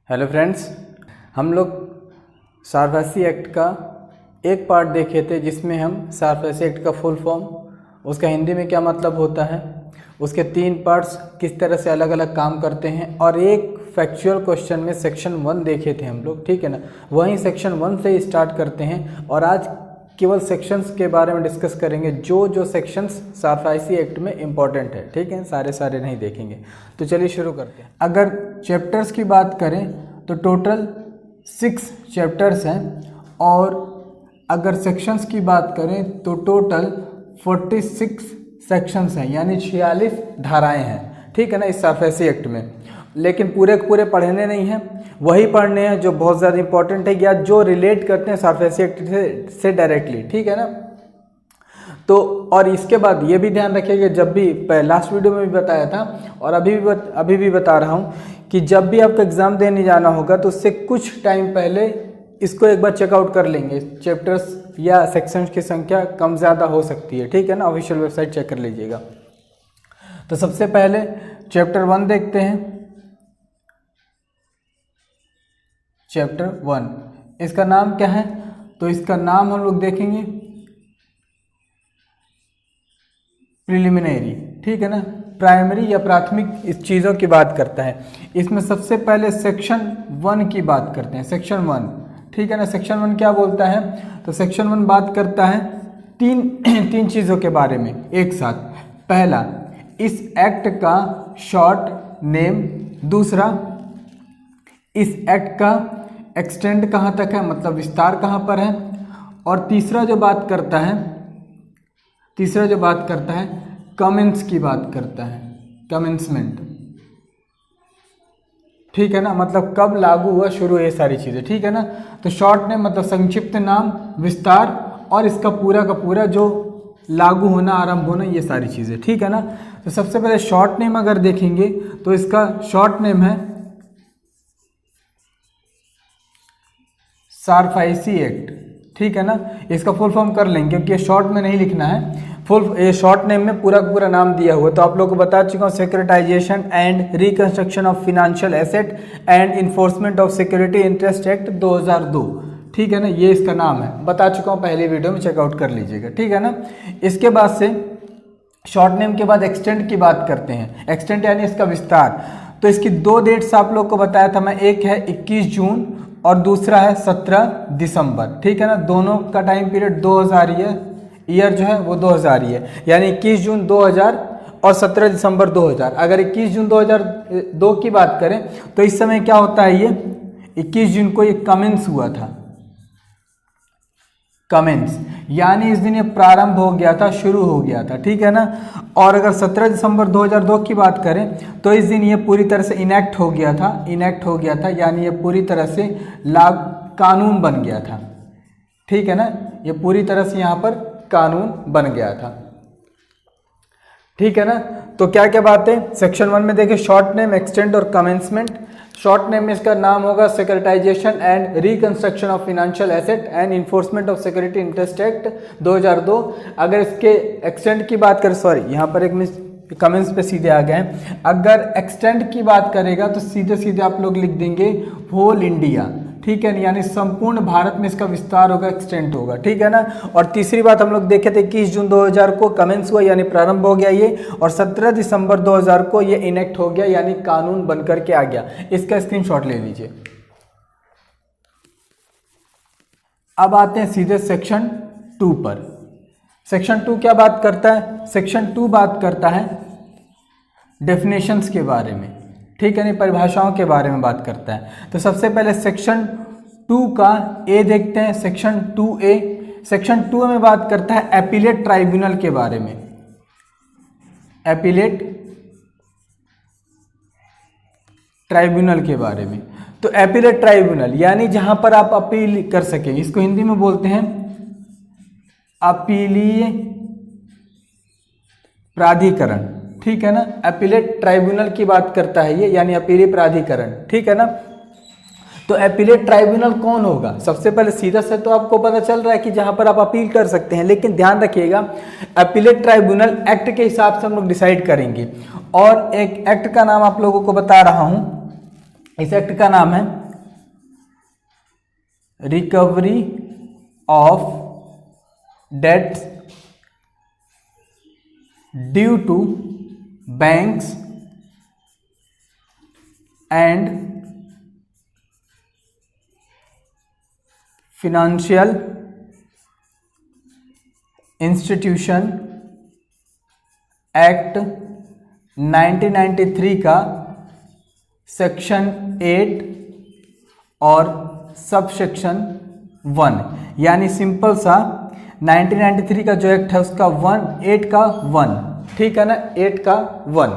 Hello friends, हम लोग सारफासी act का एक पार्ट देखे थे जिसमें हम सारफासी एक्ट का फुल फॉर्म, उसका हिंदी में क्या मतलब होता है, उसके 3 पार्ट्स किस तरह से अलग अलग काम करते हैं और एक फैक्चुअल क्वेश्चन में सेक्शन 1 देखे थे हम लोग। ठीक है ना, वहीं सेक्शन 1 से ही स्टार्ट करते हैं और आज केवल सेक्शंस के बारे में डिस्कस करेंगे जो सेक्शंस सारफासी एक्ट में इम्पॉर्टेंट है। ठीक है, सारे नहीं देखेंगे। तो चलिए शुरू करते हैं। अगर चैप्टर्स की बात करें तो टोटल 6 चैप्टर्स हैं और अगर सेक्शंस की बात करें तो टोटल 46 सेक्शंस हैं, यानी 46 धाराएं हैं। ठीक है ना, इस सारफासी एक्ट में। लेकिन पूरे पूरे पढ़ने नहीं हैं, वही पढ़ने हैं जो बहुत ज़्यादा इंपॉर्टेंट है या जो रिलेट करते हैं सारफासी एक्ट से डायरेक्टली। ठीक है ना, तो और इसके बाद ये भी ध्यान रखिएगा, जब भी लास्ट वीडियो में भी बताया था और अभी भी बता रहा हूँ कि जब भी आपको एग्ज़ाम देने जाना होगा तो उससे कुछ टाइम पहले इसको एक बार चेकआउट कर लेंगे। चैप्टर्स या सेक्शंस की संख्या कम ज़्यादा हो सकती है। ठीक है ना, ऑफिशियल वेबसाइट चेक कर लीजिएगा। तो सबसे पहले चैप्टर 1 देखते हैं। चैप्टर 1, इसका नाम क्या है? तो इसका नाम हम लोग देखेंगे प्रिलिमिनरी। ठीक है ना, प्राइमरी या प्राथमिक इस चीज़ों की बात करता है। इसमें सबसे पहले सेक्शन 1 की बात करते हैं। सेक्शन 1, ठीक है ना, सेक्शन 1 क्या बोलता है? तो सेक्शन 1 बात करता है तीन चीज़ों के बारे में एक साथ। पहला, इस एक्ट का शॉर्ट नेम। दूसरा, इस एक्ट का एक्सटेंड कहाँ तक है, मतलब विस्तार कहाँ पर है। और तीसरा जो बात करता है कमेंस की बात करता है, कमेंसमेंट। ठीक है ना, मतलब कब लागू हुआ, शुरू, ये सारी चीज़ें। ठीक है ना, तो शॉर्ट नेम मतलब संक्षिप्त नाम, विस्तार और इसका पूरा का पूरा जो लागू होना, आरंभ होना, ये सारी चीज़ें। ठीक है ना, तो सबसे पहले शॉर्ट नेम अगर देखेंगे तो इसका शॉर्ट नेम है सारफासी एक्ट। ठीक है ना, इसका फुल फॉर्म कर लेंगे क्योंकि ये शॉर्ट में नहीं लिखना है। ये शॉर्ट नेम में पूरा नाम दिया हुआ है। तो आप लोगों को बता चुका हूँ, securitisation and reconstruction of financial asset and enforcement of security interest act 2002। ठीक है ना, ये इसका नाम है, बता चुका हूँ पहले वीडियो में, चेकआउट कर लीजिएगा। ठीक है ना, इसके बाद से शॉर्ट नेम के बाद एक्सटेंड की बात करते हैं। एक्सटेंड यानी इसका विस्तार। तो इसकी 2 डेट्स आप लोग को बताया था मैं, एक है 21 जून और दूसरा है 17 दिसंबर। ठीक है ना, दोनों का टाइम पीरियड 2000 ही है, ईयर जो है वो 2000 ही है, यानी 21 जून 2000 और 17 दिसंबर 2000। अगर 21 जून 2002 की बात करें तो इस समय क्या होता है, ये 21 जून को ये कमेंस हुआ था। कमेंस यानी इस दिन ये प्रारंभ हो गया था, शुरू हो गया था। ठीक है ना, और अगर 17 दिसंबर 2002 की बात करें तो इस दिन ये पूरी तरह से इनेक्ट हो गया था, यानी ये पूरी तरह से कानून बन गया था। ठीक है ना, ये पूरी तरह से यहाँ पर कानून बन गया था। ठीक है ना, तो क्या क्या बात है सेक्शन 1 में देखिए, शॉर्ट नेम, एक्सटेंड और कमेंसमेंट। शॉर्ट नेम में इसका नाम होगा securitisation and reconstruction of financial asset and enforcement of security interest act 2002। अगर इसके एक्सटेंड की बात करें, सॉरी यहाँ पर एक कमेंट्स पे सीधे आ गए हैं। अगर एक्सटेंड की बात करेगा तो सीधे आप लोग लिख देंगे होल इंडिया। ठीक है, यानी संपूर्ण भारत में इसका विस्तार होगा, एक्सटेंड होगा। ठीक है ना, और तीसरी बात हम लोग देखे थे, 21 जून 2000 को कमेंस हुआ यानी प्रारंभ हो गया ये, और 17 दिसंबर 2000 को ये इनेक्ट हो गया यानी कानून बनकर के आ गया। इसका स्क्रीनशॉट ले लीजिए। अब आते हैं सीधे सेक्शन 2 पर। सेक्शन 2 क्या बात करता है? सेक्शन 2 बात करता है डेफिनेशंस के बारे में। ठीक है ना, परिभाषाओं के बारे में बात करता है। तो सबसे पहले सेक्शन 2 का ए देखते हैं। सेक्शन 2A, सेक्शन 2 में बात करता है एपीलेट ट्राइब्यूनल के बारे में। एपीलेट ट्राइब्यूनल के बारे में। तो एपीलेट ट्राइब्यूनल यानी जहां पर आप अपील कर सकें, इसको हिंदी में बोलते हैं अपीलीय प्राधिकरण। ठीक है ना, अपीलेट ट्राइब्यूनल की बात करता है ये, यानी अपीलीय प्राधिकरण। ठीक है ना, तो अपीलेट ट्राइब्यूनल कौन होगा? सबसे पहले सीधा से तो आपको पता चल रहा है कि जहां पर आप अपील कर सकते हैं, लेकिन ध्यान रखिएगा अपीलेट ट्राइब्यूनल एक्ट के हिसाब से हम लोग डिसाइड करेंगे। और एक एक्ट का नाम आप लोगों को बता रहा हूं, इस एक्ट का नाम है recovery of debts due to banks and financial institution act 1993 का सेक्शन 8 और सब सेक्शन 1, यानी सिंपल सा 1993 का जो एक्ट है उसका 8 का 1, ठीक है ना, 8 का 1,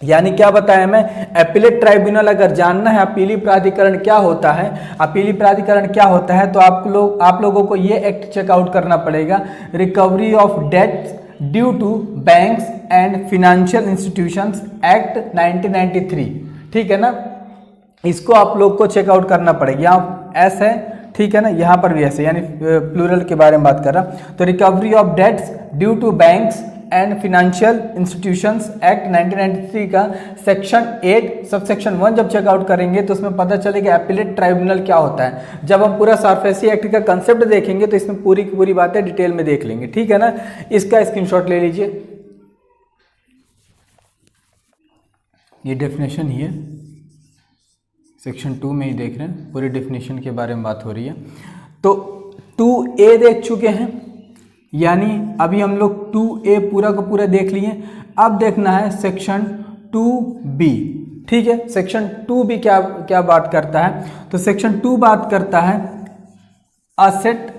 यानी क्या बताया मैं, अपीलेट ट्राइब्यूनल अगर जानना है अपीली प्राधिकरण क्या होता है, अपीली प्राधिकरण क्या होता है, तो आप लोगों को ये एक्ट चेकआउट करना पड़ेगा, recovery of debts due to banks and financial institutions act 1993, ठीक है ना, इसको आप लोग को चेकआउट करना पड़ेगा। यहाँ एस है, ठीक है ना, यहाँ पर भी ऐसे, यानी प्लूरल के बारे में बात कर रहा। तो recovery of debts due to banks and financial institutions act 1993 का सेक्शन 8 सब सेक्शन 1 जब चेकआउट करेंगे तो उसमें पता चलेगा अपीलेट ट्राइब्यूनल क्या होता है। जब हम पूरा सारफेसी एक्ट का कंसेप्ट देखेंगे तो इसमें पूरी की पूरी बातें डिटेल में देख लेंगे, ठीक है ना। इसका स्क्रीनशॉट ले लीजिए, ये डेफिनेशन ही है, सेक्शन 2 में ही देख रहे हैं, पूरी डेफिनेशन के बारे में बात हो रही है। तो 2A देख चुके हैं, यानी अभी हम लोग 2A पूरा का पूरा देख लिए। अब देखना है सेक्शन 2B, ठीक है। सेक्शन 2B क्या बात करता है, तो सेक्शन 2 बात करता है असेट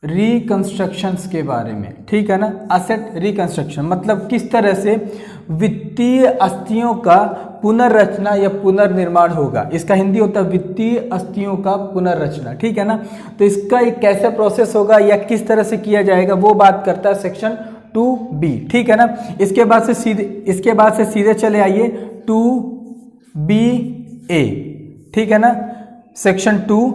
रिकंस्ट्रक्शंस के बारे में, ठीक है ना। असेट रिकंस्ट्रक्शन मतलब किस तरह से वित्तीय अस्थियों का पुनर्रचना या पुनर्निर्माण होगा, इसका हिंदी होता है वित्तीय अस्थियों का पुनर्रचना, ठीक है ना। तो इसका एक कैसे प्रोसेस होगा या किस तरह से किया जाएगा वो बात करता है सेक्शन 2B, ठीक है ना। इसके बाद से सीधे चले आइए 2BA, ठीक है ना। Section 2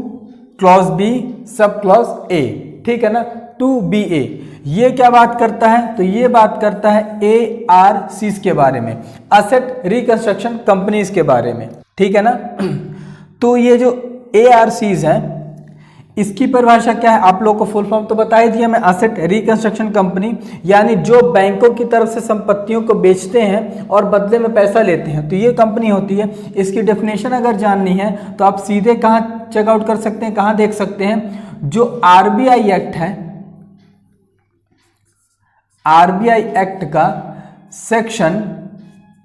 clause B sub clause A, ठीक है ना। 2BA ये क्या बात करता है, तो ये बात करता है ARCs के बारे में, असेट रिकंस्ट्रक्शन कंपनीज के बारे में, ठीक है ना। तो ये जो ARCs हैं इसकी परिभाषा क्या है, आप लोग को फुल फॉर्म तो बता ही दिया मैं, असेट रिकंस्ट्रक्शन कंपनी, यानी जो बैंकों की तरफ से संपत्तियों को बेचते हैं और बदले में पैसा लेते हैं, तो ये कंपनी होती है। इसकी डेफिनेशन अगर जाननी है तो आप सीधे कहाँ चेकआउट कर सकते हैं, कहाँ देख सकते हैं, जो RBI एक्ट है, RBI एक्ट का सेक्शन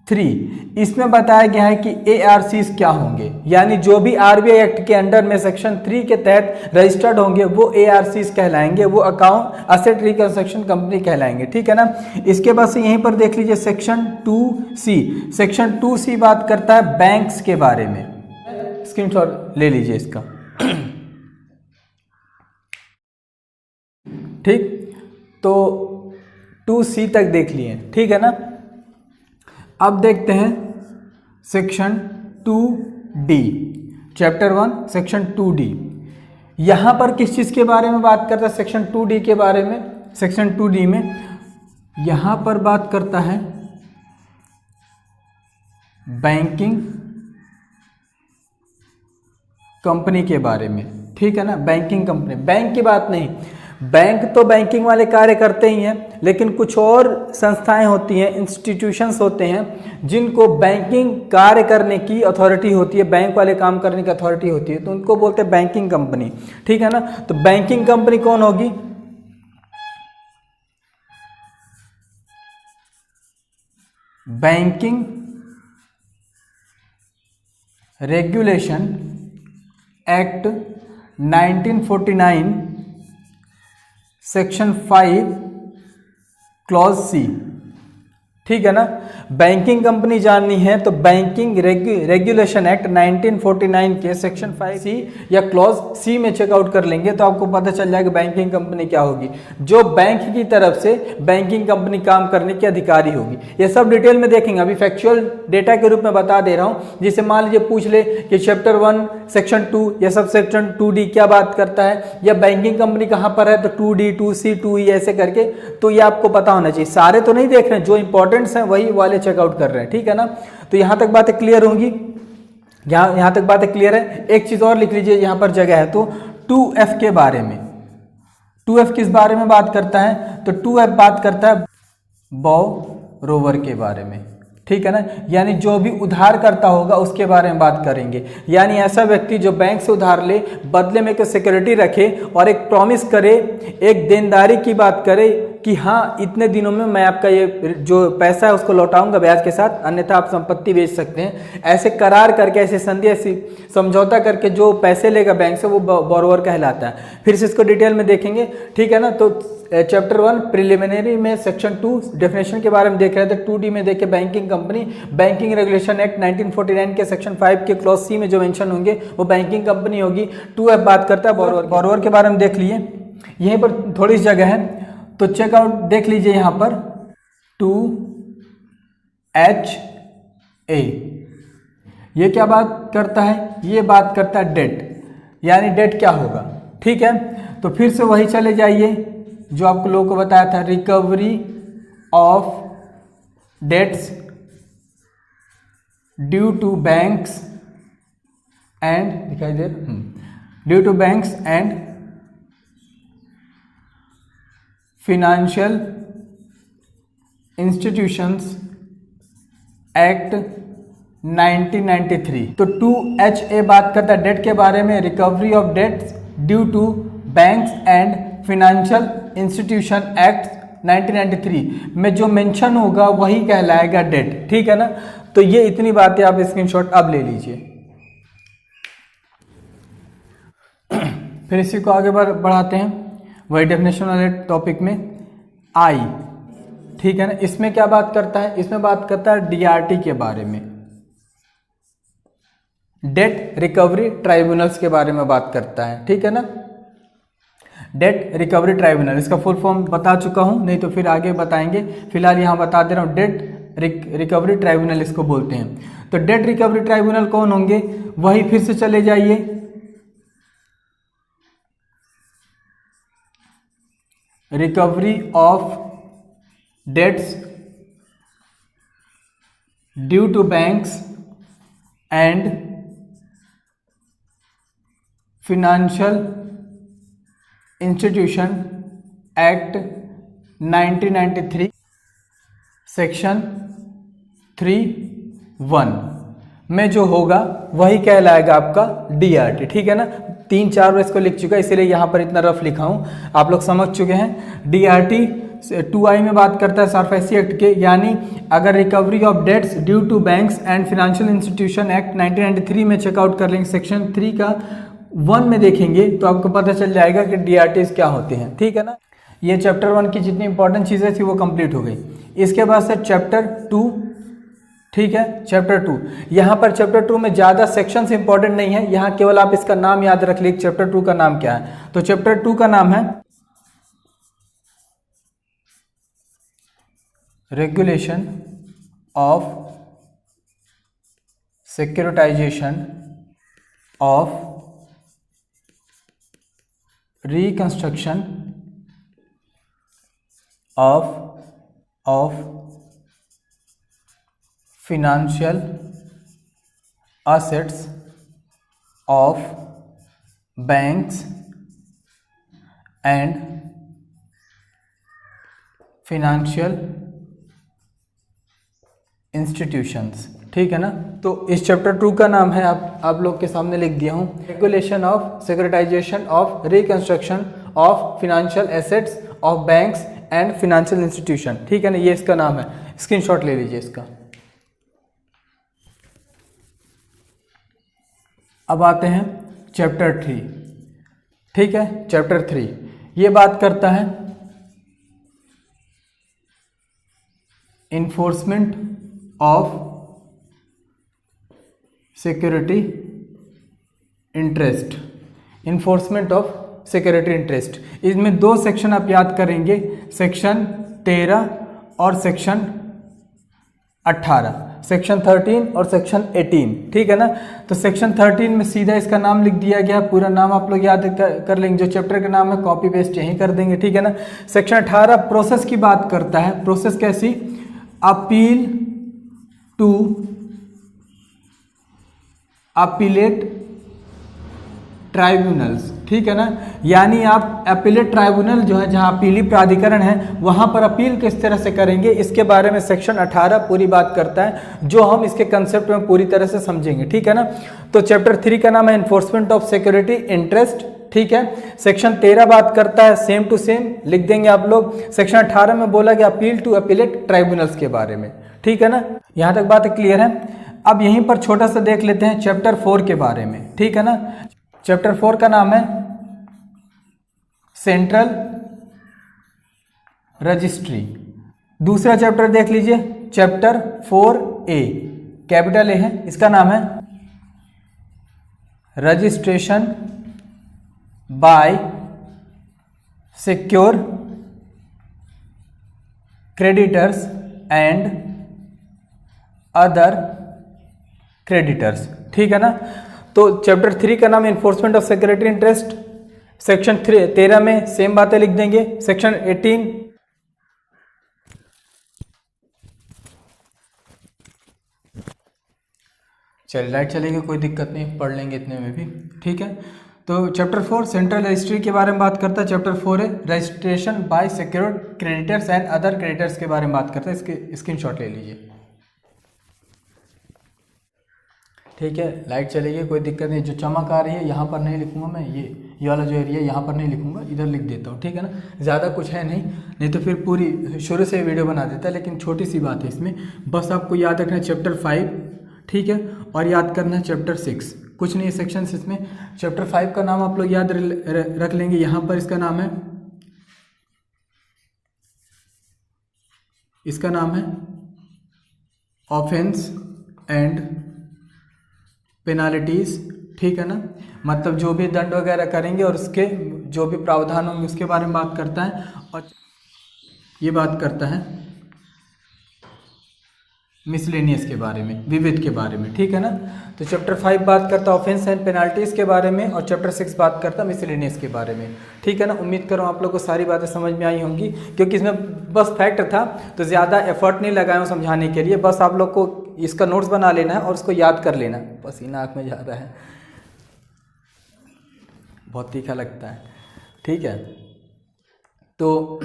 3, इसमें बताया गया है कि ARCs क्या होंगे, यानी जो भी RBI एक्ट के अंडर में सेक्शन 3 के तहत रजिस्टर्ड होंगे वो ARCs कहलाएंगे, वो अकाउंट असेट रिकंस्ट्रक्शन कंपनी कहलाएंगे, ठीक है ना। इसके बाद से यहीं पर देख लीजिए सेक्शन 2C, सेक्शन 2C बात करता है बैंक्स के बारे में, स्क्रीनशॉट ले लीजिए इसका, ठीक। तो 2C तक देख लिए, ठीक है ना। अब देखते हैं section 2D, chapter 1 section 2D। यहां पर किस चीज के बारे में बात करता है, सेक्शन 2D के बारे में। सेक्शन 2D में यहां पर बात करता है बैंकिंग कंपनी के बारे में, ठीक है ना। बैंकिंग कंपनी, बैंक की बात नहीं, बैंक तो बैंकिंग वाले कार्य करते ही हैं, लेकिन कुछ और संस्थाएं होती हैं, इंस्टीट्यूशंस होते हैं जिनको बैंकिंग कार्य करने की अथॉरिटी होती है, बैंक वाले काम करने की अथॉरिटी होती है, तो उनको बोलते हैं बैंकिंग कंपनी, ठीक है ना। तो बैंकिंग कंपनी कौन होगी, banking regulation act 1949 section 5 clause C, ठीक है ना। बैंकिंग कंपनी जाननी है तो बैंकिंग रेगुलेशन एक्ट 1949 के सेक्शन 5C या क्लॉज C में चेकआउट कर लेंगे तो आपको पता चल जाएगा बैंकिंग कंपनी क्या होगी, जो बैंक की तरफ से बैंकिंग कंपनी काम करने की अधिकारी होगी। ये सब डिटेल में देखेंगे, अभी फैक्चुअल डेटा के रूप में बता दे रहा हूं। जिसे मान लीजिए पूछ ले कि चैप्टर 1 सेक्शन 2 या सब सेक्शन 2D क्या बात करता है या बैंकिंग कंपनी कहां पर है, तो 2D 2C 2E ऐसे करके, तो ये आपको पता होना चाहिए। सारे तो नहीं देख रहे हैं, जो इंपॉर्टेंट्स हैं वही वाले चेकआउट कर रहे हैं, ठीक है ना। तो यहां तक बातें क्लियर होंगी। यहाँ तक बातें क्लियर है। एक चीज़ और लिख लीजिए, यहाँ पर जगह है, तो 2F के बारे में, 2F किस बारे में बात करता है, तो 2F बात करता है बोरोवर के बारे में, ठीक है ना, यानी जो भी उधार करता होगा उसके बारे में बात करेंगे। यानी ऐसा व्यक्ति जो बैंक से उधार ले, बदले में कोई सिक्योरिटी रखे और एक प्रॉमिस करे, एक देनदारी की बात करे कि हाँ इतने दिनों में मैं आपका ये जो पैसा है उसको लौटाऊंगा ब्याज के साथ, अन्यथा आप संपत्ति बेच सकते हैं। ऐसे करार करके, ऐसे संधि, ऐसी समझौता करके जो पैसे लेगा बैंक से, वो बोरोवर कहलाता है। फिर से इसको डिटेल में देखेंगे, ठीक है ना। तो चैप्टर 1 प्रिलिमिनरी में सेक्शन 2 डेफिनेशन के बारे में देख रहे थे। 2D में देखे banking company, banking regulation act 1949 के सेक्शन 5 के क्लॉज C में जो मेंशन होंगे वो बैंकिंग कंपनी होगी। 2F बात करता है बोरोवर के बारे में, देख लिए। यहीं पर थोड़ी सी जगह है तो चेकआउट देख लीजिए, यहाँ पर 2HA ये क्या बात करता है, ये बात करता है डेट, यानी डेट क्या होगा, ठीक है। तो फिर से वही चले जाइए जो आपको लोगों को बताया था, recovery of debts due to banks and, दिखाई दे due to banks and financial institutions act 1993। तो 2HA बात करता है डेट के बारे में, recovery of debts due to banks and financial institution act 1993 में जो मेंशन होगा वही कहलाएगा डेट, ठीक है ना। तो ये इतनी बातें आप स्क्रीनशॉट अब ले लीजिए। फिर इसी को आगे बढ़ाते हैं वही डेफिनेशन वाले टॉपिक में, आई, ठीक है ना। इसमें क्या बात करता है, इसमें बात करता है DRT के बारे में, डेट रिकवरी ट्राइब्यूनल्स के बारे में बात करता है, ठीक है ना। डेट रिकवरी ट्राइब्यूनल, इसका फुल फॉर्म बता चुका हूं, नहीं तो फिर आगे बताएंगे, फिलहाल यहां बता दे रहा हूं। डेट रिकवरी ट्राइब्यूनल इसको बोलते हैं। तो डेट रिकवरी ट्राइब्यूनल कौन होंगे, वही फिर से चले जाइए, recovery of debts due to banks and financial institution act 1993 सेक्शन 3(1) में जो होगा वही कहलाएगा आपका DRT, ठीक है ना। 3-4 बार इसको लिख चुका है, इसीलिए यहाँ पर इतना रफ लिखा हूँ, आप लोग समझ चुके हैं। DRT 2I में बात करता है सारफेसी एक्ट के, यानी अगर recovery of debts due to banks and financial institution act 1993 में चेकआउट कर लेंगे, सेक्शन 3 का 1 में देखेंगे तो आपको पता चल जाएगा कि DRTs क्या होते हैं, ठीक है ना। ये चैप्टर 1 की जितनी इंपॉर्टेंट चीज़ें थी वो कंप्लीट हो गई। इसके बाद से चैप्टर 2, ठीक है, चैप्टर 2। यहाँ पर चैप्टर 2 में ज़्यादा सेक्शंस इंपॉर्टेंट नहीं है, यहाँ केवल आप इसका नाम याद रख लीजिए, चैप्टर 2 का नाम क्या है। तो चैप्टर 2 का नाम है regulation of securitisation of reconstruction of financial assets of banks and financial institutions, ठीक है ना। तो इस चैप्टर 2 का नाम है, आप लोग के सामने लिख दिया हूँ, regulation of securitisation of reconstruction of financial assets of banks and financial institution, ठीक है ना, ये इसका नाम है। स्क्रीनशॉट ले लीजिए इसका। अब आते हैं चैप्टर 3, ठीक है। चैप्टर 3 ये बात करता है enforcement of security interest, enforcement of security interest. इसमें 2 सेक्शन आप याद करेंगे, सेक्शन 13 और सेक्शन 18, सेक्शन 13 और सेक्शन 18, ठीक है ना। तो सेक्शन 13 में सीधा इसका नाम लिख दिया गया, पूरा नाम आप लोग याद कर लेंगे, जो चैप्टर का नाम है कॉपी पेस्ट यहीं कर देंगे, ठीक है ना। सेक्शन 18 प्रोसेस की बात करता है, प्रोसेस कैसी, अपील टू अपीलेट ट्राइब्यूनल्स, ठीक है ना। यानी आप अपीलेट ट्राइब्यूनल जो है, जहां अपीली प्राधिकरण है, वहां पर अपील किस तरह से करेंगे, इसके बारे में सेक्शन 18 पूरी बात करता है, जो हम इसके कंसेप्ट में पूरी तरह से समझेंगे, ठीक है ना। तो चैप्टर 3 का नाम है एनफोर्समेंट ऑफ सिक्योरिटी इंटरेस्ट, ठीक है। सेक्शन 13 बात करता है सेम टू सेम, लिख देंगे आप लोग। सेक्शन 18 में बोला गया अपील टू अपीलेट ट्राइब्यूनल्स के बारे में, ठीक है ना। यहां तक बात क्लियर है। अब यहीं पर छोटा सा देख लेते हैं चैप्टर 4 के बारे में, ठीक है ना। चैप्टर 4 का नाम है सेंट्रल रजिस्ट्री। दूसरा चैप्टर देख लीजिए, चैप्टर 4A, कैपिटल ए है, इसका नाम है registration bye secure creditors and other creditors, ठीक है ना। तो चैप्टर 3 का नाम है enforcement of security interest. Section 13 में सेम बातें लिख देंगे। सेक्शन 18 चलिए राइट चलेंगे, कोई दिक्कत नहीं, पढ़ लेंगे इतने में भी, ठीक है। तो चैप्टर 4 सेंट्रल रजिस्ट्री के बारे में बात करता है। चैप्टर 4 है registration bye secure creditors and other creditors के बारे में बात करता है। इसके स्क्रीनशॉट ले लीजिए, ठीक है। लाइट चलेगी, कोई दिक्कत नहीं। जो चमक आ रही है यहाँ पर नहीं लिखूंगा मैं, ये वाला जो एरिया यहाँ पर नहीं लिखूंगा, इधर लिख देता हूँ, ठीक है ना। ज़्यादा कुछ है नहीं तो फिर पूरी शुरू से वीडियो बना देता है, लेकिन छोटी सी बात है इसमें। बस आपको याद रखना है चैप्टर 5, ठीक है, और याद करना है चैप्टर 6, कुछ नहीं सेक्शन इसमें। चैप्टर 5 का नाम आप लोग याद रख लेंगे। यहाँ पर इसका नाम है ऑफेंस एंड पेनाल्टीज, ठीक है ना। मतलब जो भी दंड वगैरह करेंगे और उसके जो भी प्रावधान होंगे उसके बारे में बात करता है। और ये बात करता है मिसलेनियस के बारे में, विविध के बारे में, ठीक है ना। तो चैप्टर 5 बात करता है ऑफेंस एंड पेनाल्टीज के बारे में, और चैप्टर 6 बात करता है मिसलेनियस के बारे में, ठीक है ना। उम्मीद करूँ आप लोग को सारी बातें समझ में आई होंगी, क्योंकि इसमें बस फैक्ट था, तो ज़्यादा एफर्ट नहीं लगाया हूँ समझाने के लिए। बस आप लोग को इसका नोट्स बना लेना है और उसको याद कर लेना। पसीना आँख में जा रहा है, बहुत तीखा लगता है, ठीक है। तो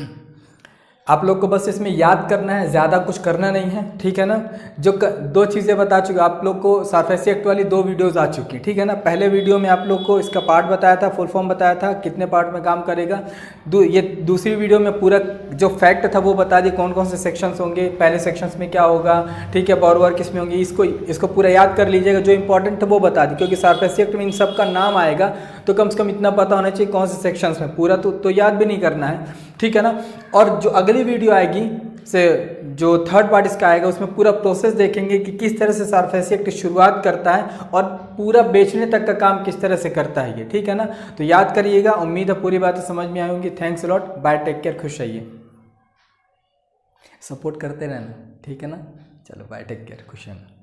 आप लोग को बस इसमें याद करना है, ज़्यादा कुछ करना नहीं है, ठीक है ना। जो 2 चीज़ें बता चुके आप लोग को, सरफेसी एक्ट वाली 2 वीडियोस आ चुकी, ठीक है ना। पहले वीडियो में आप लोग को इसका पार्ट बताया था, फुल फॉर्म बताया था, कितने पार्ट में काम करेगा। ये दूसरी वीडियो में पूरा जो फैक्ट था वो बता दिए, कौन कौन से सेक्शंस होंगे, पहले सेक्शंस में क्या होगा, ठीक है, बोरोवर किस में होंगे। इसको पूरा याद कर लीजिएगा, जो इंपॉर्टेंट था वो बता दी, क्योंकि सरफेसी एक्ट में इन सब का नाम आएगा, तो कम से कम इतना पता होना चाहिए कौन से सेक्शंस में। पूरा तो याद भी नहीं करना है, ठीक है ना। और जो अगली वीडियो आएगी से जो थर्ड पार्ट इसका आएगा, उसमें पूरा प्रोसेस देखेंगे कि किस तरह से सरफेसी एक्ट शुरुआत करता है और पूरा बेचने तक का काम किस तरह से करता है ये, ठीक है ना। तो याद करिएगा, उम्मीद है पूरी बातें समझ में आई होंगी। Thanks a lot, bye, take care, खुश रहिए, सपोर्ट करते रहना, ठीक है ना। चलो बाय, टेक केयर, खुश रहना।